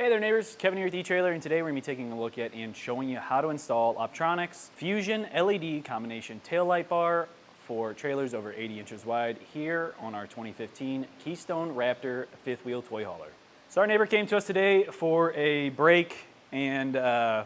Hey there neighbors, Kevin here with eTrailer, and today we're going to be taking a look at and showing you how to install Optronics Fusion LED combination taillight bar for trailers over 80 inches wide here on our 2015 Keystone Raptor fifth wheel toy hauler. So our neighbor came to us today for a brake and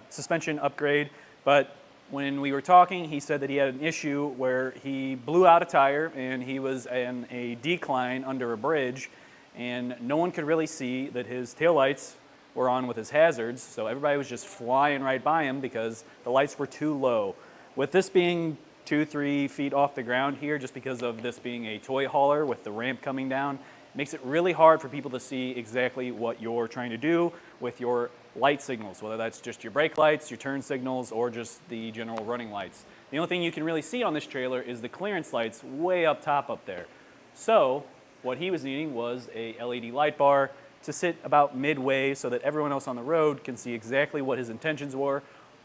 suspension upgrade, but when we were talking, he said that he had an issue where he blew out a tire and he was in a decline under a bridge, and no one could really see that his taillights were on with his hazards, so everybody was just flying right by him because the lights were too low. With this being 2-3 feet off the ground here, just because of this being a toy hauler with the ramp coming down, it makes it really hard for people to see exactly what you're trying to do with your light signals, whether that's just your brake lights, your turn signals, or just the general running lights. The only thing you can really see on this trailer is the clearance lights way up top up there. So what he was needing was a LED light bar to sit about midway so that everyone else on the road can see exactly what his intentions were,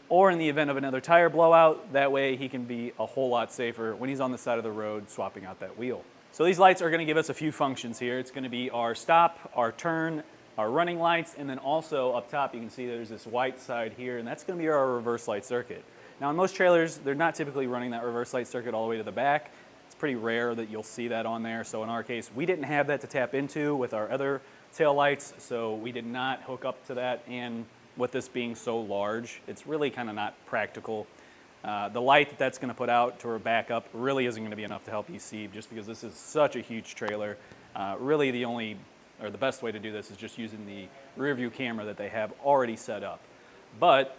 or in the event of another tire blowout, that way he can be a whole lot safer when he's on the side of the road swapping out that wheel. So these lights are going to give us a few functions here. It's going to be our stop, our turn, our running lights, and then also up top you can see there's this white side here, and that's going to be our reverse light circuit. Now in most trailers, they're not typically running that reverse light circuit all the way to the back. It's pretty rare that you'll see that on there, so in our case, we didn't have that to tap into with our other tail lights, so we did not hook up to that, and with this being so large, it's really kind of not practical. The light that's going to put out to our backup really isn't going to be enough to help you see, just because this is such a huge trailer. Really the best way to do this is just using the rear view camera that they have already set up. But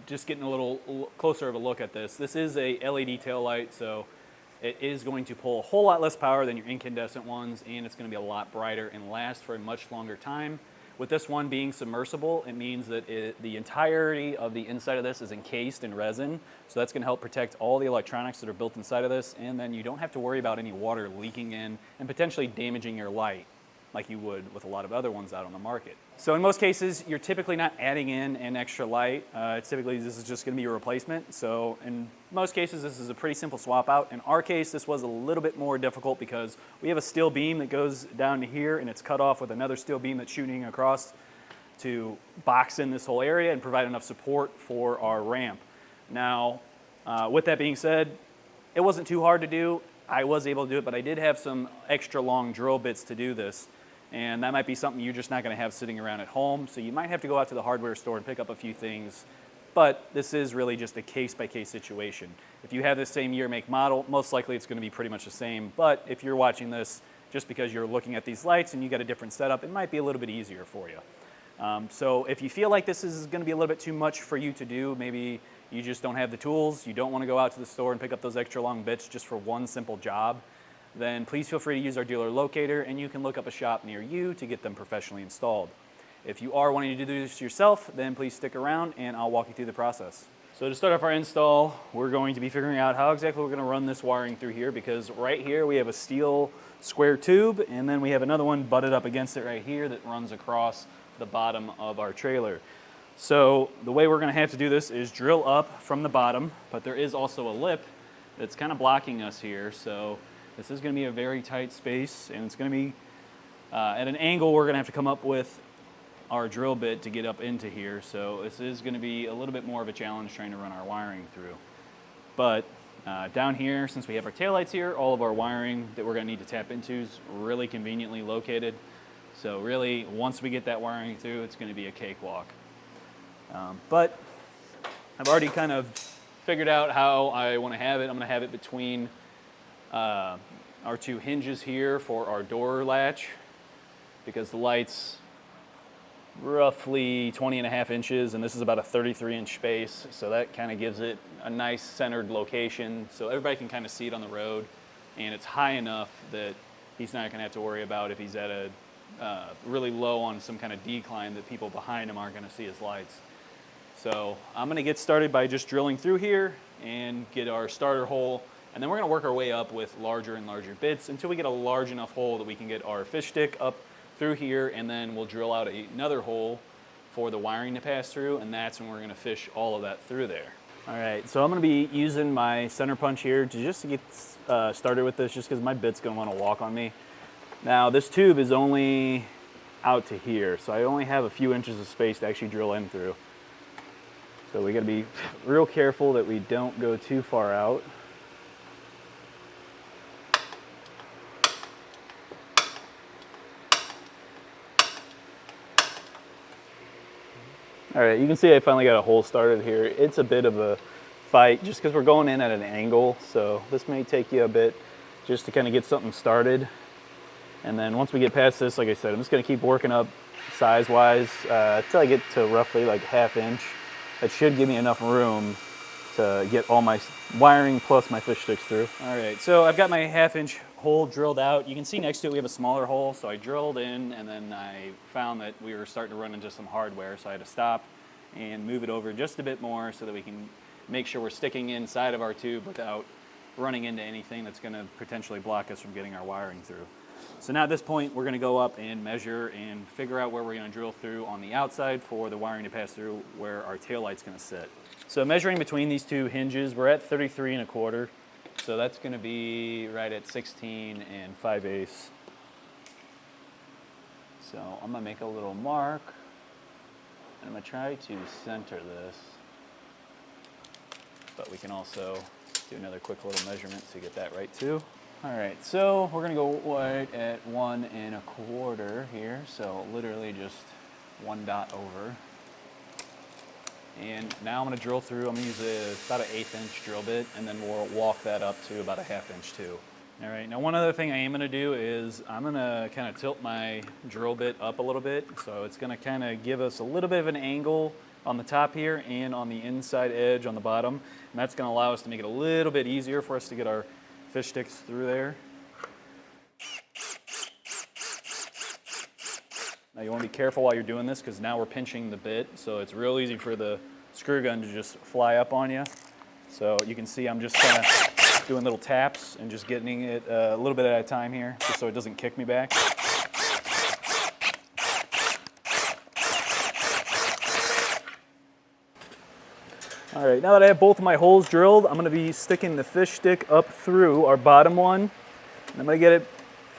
just getting a little closer of a look at this, this is a LED tail light, so it is going to pull a whole lot less power than your incandescent ones, and it's going to be a lot brighter and last for a much longer time. With this one being submersible, it means that the entirety of the inside of this is encased in resin, so that's going to help protect all the electronics that are built inside of this, and then you don't have to worry about any water leaking in and potentially damaging your light like you would with a lot of other ones out on the market. So in most cases, you're typically not adding in an extra light. Typically, this is just going to be a replacement. So in most cases, this is a pretty simple swap out. In our case, this was a little bit more difficult because we have a steel beam that goes down to here, and it's cut off with another steel beam that's shooting across to box in this whole area and provide enough support for our ramp. Now, with that being said, it wasn't too hard to do. I was able to do it, but I did have some extra long drill bits to do this. And that might be something you're just not going to have sitting around at home, so you might have to go out to the hardware store and pick up a few things, but this is really just a case-by-case situation. If you have the same year, make, model, most likely it's going to be pretty much the same, but if you're watching this just because you're looking at these lights and you got a different setup, it might be a little bit easier for you. So if you feel like this is going to be a little bit too much for you to do, maybe you just don't have the tools, you don't want to go out to the store and pick up those extra long bits just for one simple job, then please feel free to use our dealer locator, and you can look up a shop near you to get them professionally installed. If you are wanting to do this yourself, then please stick around and I'll walk you through the process. So to start off our install, we're going to be figuring out how exactly we're going to run this wiring through here, because right here we have a steel square tube, and then we have another one butted up against it right here that runs across the bottom of our trailer. So the way we're going to have to do this is drill up from the bottom, but there is also a lip that's kind of blocking us here, so this is going to be a very tight space, and it's going to be at an angle we're going to have to come up with our drill bit to get up into here. So this is going to be a little bit more of a challenge trying to run our wiring through. But down here, since we have our taillights here, all of our wiring that we're going to need to tap into is really conveniently located. So really, once we get that wiring through, it's going to be a cakewalk. But I've already kind of figured out how I want to have it. I'm going to have it between our two hinges here for our door latch, because the light's roughly 20.5 inches, and this is about a 33-inch space, so that kind of gives it a nice centered location so everybody can kind of see it on the road, and it's high enough that he's not going to have to worry about if he's at a really low on some kind of decline that people behind him aren't going to see his lights. So I'm going to get started by just drilling through here and get our starter hole, and then we're going to work our way up with larger and larger bits until we get a large enough hole that we can get our fish stick up through here, and then we'll drill out another hole for the wiring to pass through, and that's when we're going to fish all of that through there. All right, so I'm going to be using my center punch here to get started with this, just because my bit's going to want to walk on me. Now this tube is only out to here. So I only have a few inches of space to actually drill in through. So we gotta be real careful that we don't go too far out. All right, you can see I finally got a hole started here. It's a bit of a fight just because we're going in at an angle. So this may take you a bit just to kind of get something started. And then once we get past this, like I said, I'm just gonna keep working up size-wise until I get to roughly like 1/2 inch. That should give me enough room to get all my wiring plus my fish sticks through. All right, so I've got my 1/2 inch hole drilled out. You can see next to it we have a smaller hole, so I drilled in and then I found that we were starting to run into some hardware, so I had to stop and move it over just a bit more so that we can make sure we're sticking inside of our tube without running into anything that's going to potentially block us from getting our wiring through. So now at this point we're going to go up and measure and figure out where we're going to drill through on the outside for the wiring to pass through where our tail light's going to sit. So measuring between these two hinges, we're at 33 1/4. So that's going to be right at 16 5/8. So I'm going to make a little mark. And I'm going to try to center this. But we can also do another quick little measurement to get that right too. All right, so we're going to go right at 1 1/4 here. So literally just one dot over. And now I'm going to drill through. I'm going to use about an 1/8 inch drill bit, and then we'll walk that up to about a 1/2 inch too. All right, now one other thing I am going to do is I'm going to kind of tilt my drill bit up a little bit. So it's going to kind of give us a little bit of an angle on the top here and on the inside edge on the bottom. And that's going to allow us to make it a little bit easier for us to get our fish sticks through there. Now you want to be careful while you're doing this because now we're pinching the bit, so it's real easy for the screw gun to just fly up on you. So you can see I'm just kind of doing little taps and just getting it a little bit at a time here, just so it doesn't kick me back. All right, now that I have both of my holes drilled, I'm going to be sticking the fish stick up through our bottom one. And I'm going to get it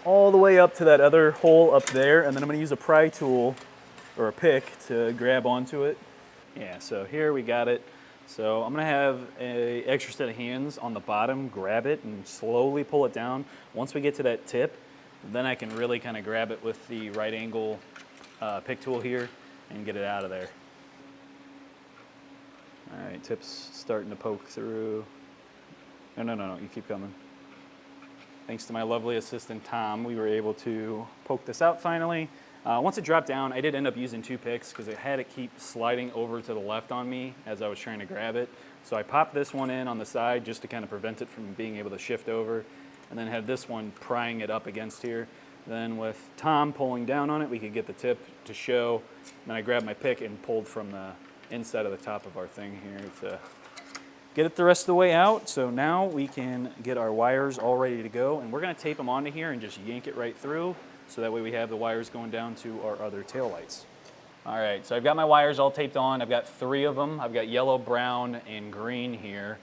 all the way up to that other hole up there, and then I'm going to use a pry tool or a pick to grab onto it. Yeah, so here we got it. So I'm going to have an extra set of hands on the bottom, grab it and slowly pull it down. Once we get to that tip, then I can really kind of grab it with the right angle pick tool here and get it out of there. All right, tip's starting to poke through. No, you keep coming. Thanks to my lovely assistant, Tom, we were able to poke this out finally. Once it dropped down, I did end up using 2 picks because it had to keep sliding over to the left on me as I was trying to grab it. So I popped this one in on the side just to kind of prevent it from being able to shift over, and then had this one prying it up against here. Then with Tom pulling down on it, we could get the tip to show. Then I grabbed my pick and pulled from the inside of the top of our thing here to get it the rest of the way out. So now we can get our wires all ready to go, and we're going to tape them onto here and just yank it right through so that way we have the wires going down to our other tail lights. All right, so I've got my wires all taped on. I've got 3 of them. I've got yellow, brown, and green here,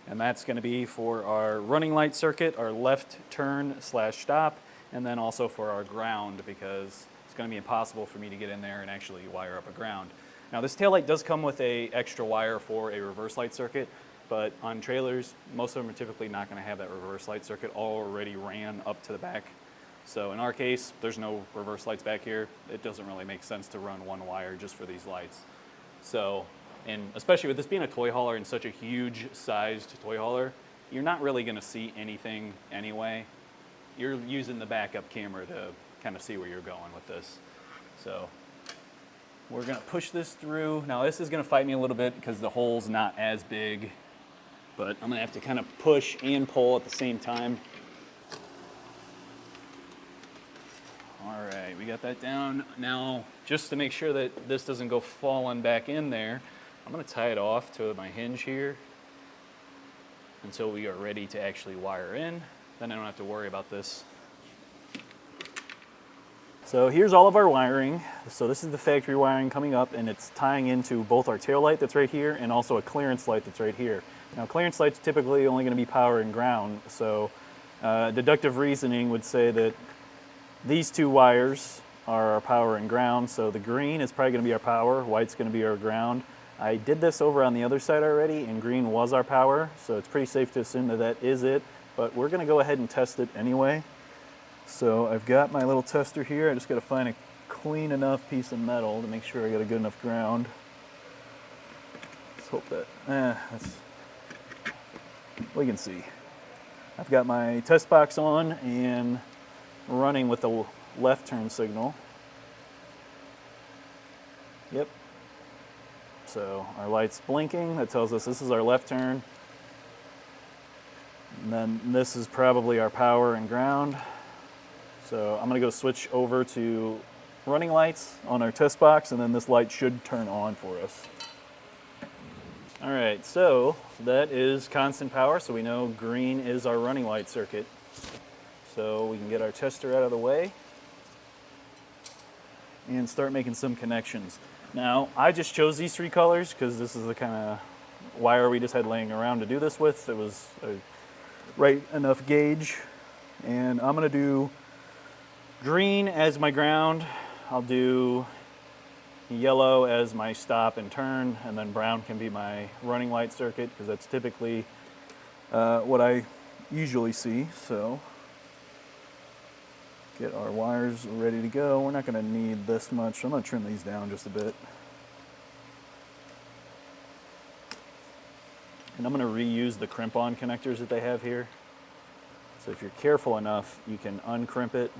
and that's going to be for our running light circuit, our left turn / stop, and then also for our ground because it's going to be impossible for me to get in there and actually wire up a ground. Now this taillight does come with a extra wire for a reverse light circuit, but on trailers, most of them are typically not going to have that reverse light circuit already ran up to the back. So in our case, there's no reverse lights back here. It doesn't really make sense to run one wire just for these lights. So, and especially with this being a toy hauler and such a huge sized toy hauler, you're not really going to see anything anyway. You're using the backup camera to kind of see where you're going with this. So we're going to push this through. Now this is going to fight me a little bit because the hole's not as big, but I'm going to have to kind of push and pull at the same time. All right, we got that down. Now, just to make sure that this doesn't go falling back in there, I'm going to tie it off to my hinge here until we are ready to actually wire in. Then I don't have to worry about this. So here's all of our wiring. So this is the factory wiring coming up, and it's tying into both our tail light that's right here and also a clearance light that's right here. Now clearance light's typically only going to be power and ground, so deductive reasoning would say that these 2 wires are our power and ground. So the green is probably going to be our power, white's going to be our ground. I did this over on the other side already, and green was our power, so it's pretty safe to assume that that is it, but we're going to go ahead and test it anyway. So I've got my little tester here. I just got to find a clean enough piece of metal to make sure I got a good enough ground. Let's hope that, we can see. I've got my test box on and running with the left turn signal. Yep. So our light's blinking. That tells us this is our left turn. And then this is probably our power and ground. So I'm going to go switch over to running lights on our test box, and then this light should turn on for us. All right, so that is constant power, so we know green is our running light circuit. So we can get our tester out of the way and start making some connections. Now, I just chose these three colors because this is the kind of wire we just had laying around to do this with. It was a right enough gauge. And I'm going to do green as my ground. I'll do yellow as my stop and turn, and then brown can be my running light circuit because that's typically what I usually see. So get our wires ready to go. We're not going to need this much. I'm going to trim these down just a bit. And I'm going to reuse the crimp-on connectors that they have here. So if you're careful enough, you can uncrimp it.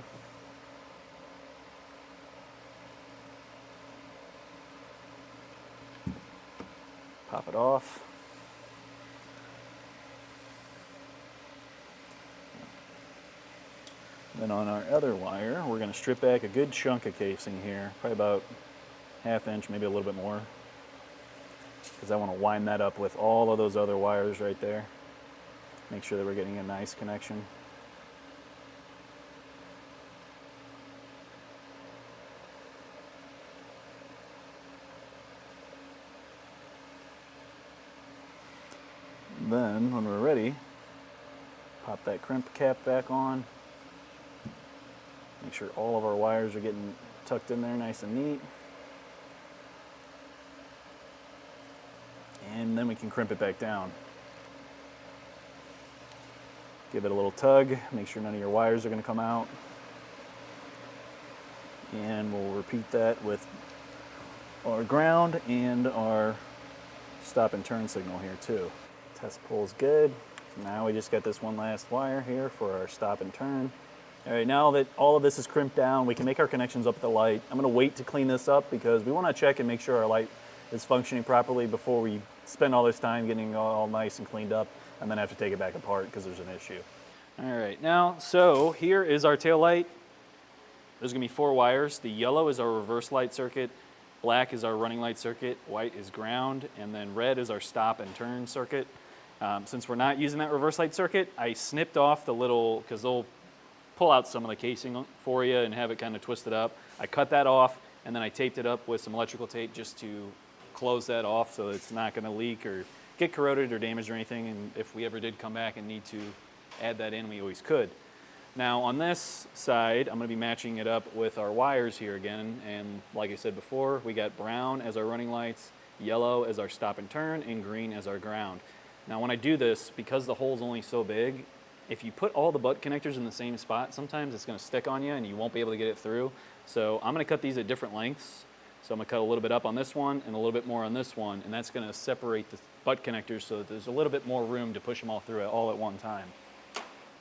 Pop it off. Then on our other wire, we're going to strip back a good chunk of casing here, probably about ½ inch, maybe a little bit more, because I want to wind that up with all of those other wires right there. Make sure that we're getting a nice connection. Then, when we're ready, pop that crimp cap back on. Make sure all of our wires are getting tucked in there nice and neat. And then we can crimp it back down. Give it a little tug, make sure none of your wires are going to come out. And we'll repeat that with our ground and our stop and turn signal here too. Test pull's good. Now we just got this one last wire here for our stop and turn. All right, now that all of this is crimped down, we can make our connections up at the light. I'm going to wait to clean this up because we want to check and make sure our light is functioning properly before we spend all this time getting all nice and cleaned up and then have to take it back apart because there's an issue. All right, now, so here is our tail light. There's going to be 4 wires. The yellow is our reverse light circuit, black is our running light circuit, white is ground, and then red is our stop and turn circuit. Since we're not using that reverse light circuit, I snipped off the little, because they'll pull out some of the casing for you and have it kind of twisted up. I cut that off, and then I taped it up with some electrical tape just to close that off so it's not going to leak or get corroded or damaged or anything. And if we ever did come back and need to add that in, we always could. Now on this side, I'm going to be matching it up with our wires here again. And like I said before, we got brown as our running lights, yellow as our stop and turn, and green as our ground. Now when I do this, because the hole's only so big, if you put all the butt connectors in the same spot, sometimes it's going to stick on you and you won't be able to get it through. So I'm going to cut these at different lengths. So I'm going to cut a little bit up on this one and a little bit more on this one, and that's going to separate the butt connectors so that there's a little bit more room to push them all through it all at one time.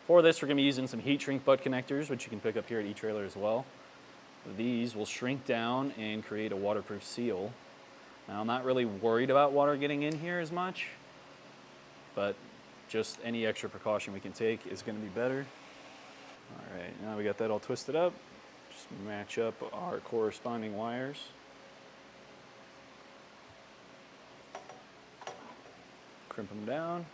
For this, we're going to be using some heat shrink butt connectors, which you can pick up here at eTrailer as well. These will shrink down and create a waterproof seal. Now I'm not really worried about water getting in here as much, but just any extra precaution we can take is going to be better. All right, now we got that all twisted up. Just match up our corresponding wires. Crimp them down.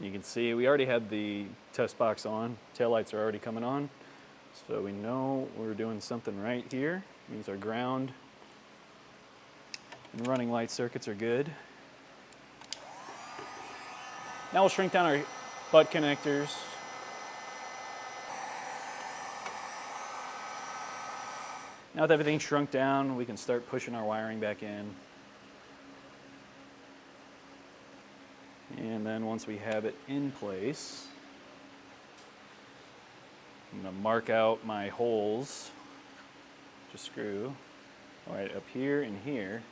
You can see we already had the test box on. Taillights are already coming on. So we know we're doing something right here. Means our ground and running light circuits are good. Now we'll shrink down our butt connectors. Now with everything shrunk down, we can start pushing our wiring back in. And then once we have it in place, I'm going to mark out my holes, just screw right up here and here.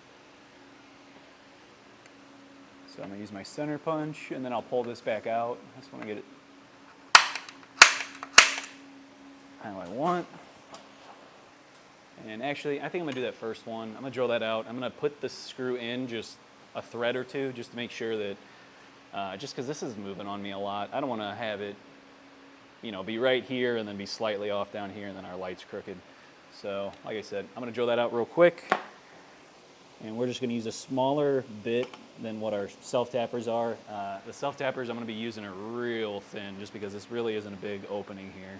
So I'm going to use my center punch, and then I'll pull this back out. I just want to get it how I want. And actually, I think I'm going to do that first one. I'm going to drill that out. I'm going to put the screw in just a thread or two just to make sure that, just because this is moving on me a lot, I don't want to have it, you know, be right here and then be slightly off down here and then our light's crooked. So, like I said, I'm going to drill that out real quick. And we're just going to use a smaller bit than what our self-tappers are. The self-tappers I'm going to be using are real thin just because this really isn't a big opening here.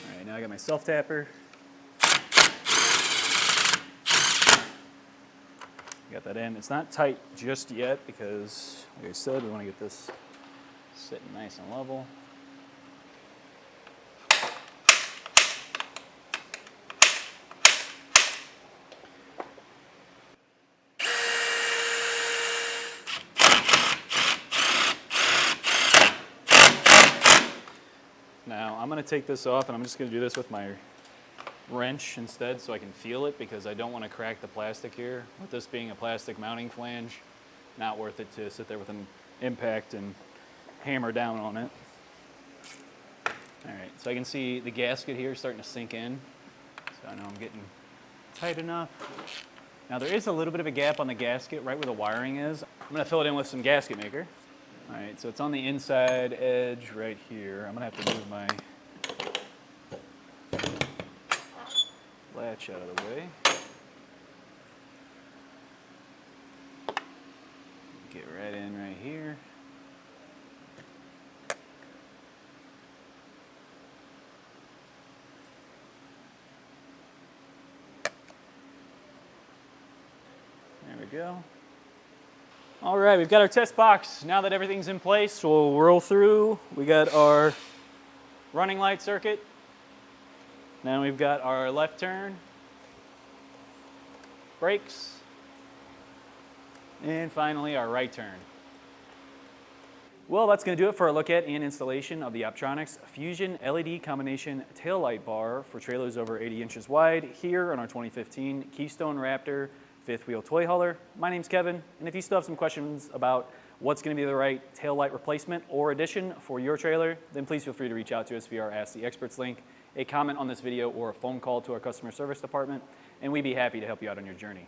All right, now I got my self-tapper. Got that in. It's not tight just yet because, like I said, we want to get this sitting nice and level. Now I'm going to take this off and I'm just going to do this with my wrench instead so I can feel it because I don't want to crack the plastic here. With this being a plastic mounting flange, not worth it to sit there with an impact and hammer down on it. All right, so I can see the gasket here starting to sink in. So I know I'm getting tight enough. Now there is a little bit of a gap on the gasket right where the wiring is. I'm going to fill it in with some gasket maker. All right, so it's on the inside edge right here. I'm going to have to move my latch out of the way. Get right in right here. There we go. All right, we've got our test box. Now that everything's in place, we'll roll through. We got our running light circuit. Now we've got our left turn, brakes, and finally our right turn. Well, that's going to do it for a look at and installation of the Optronics Fusion LED combination taillight bar for trailers over 80 inches wide here on our 2015 Keystone Raptor fifth wheel toy hauler. My name's Kevin, and if you still have some questions about what's going to be the right taillight replacement or addition for your trailer, then please feel free to reach out to us via our Ask the Experts link, a comment on this video, or a phone call to our customer service department, and we'd be happy to help you out on your journey.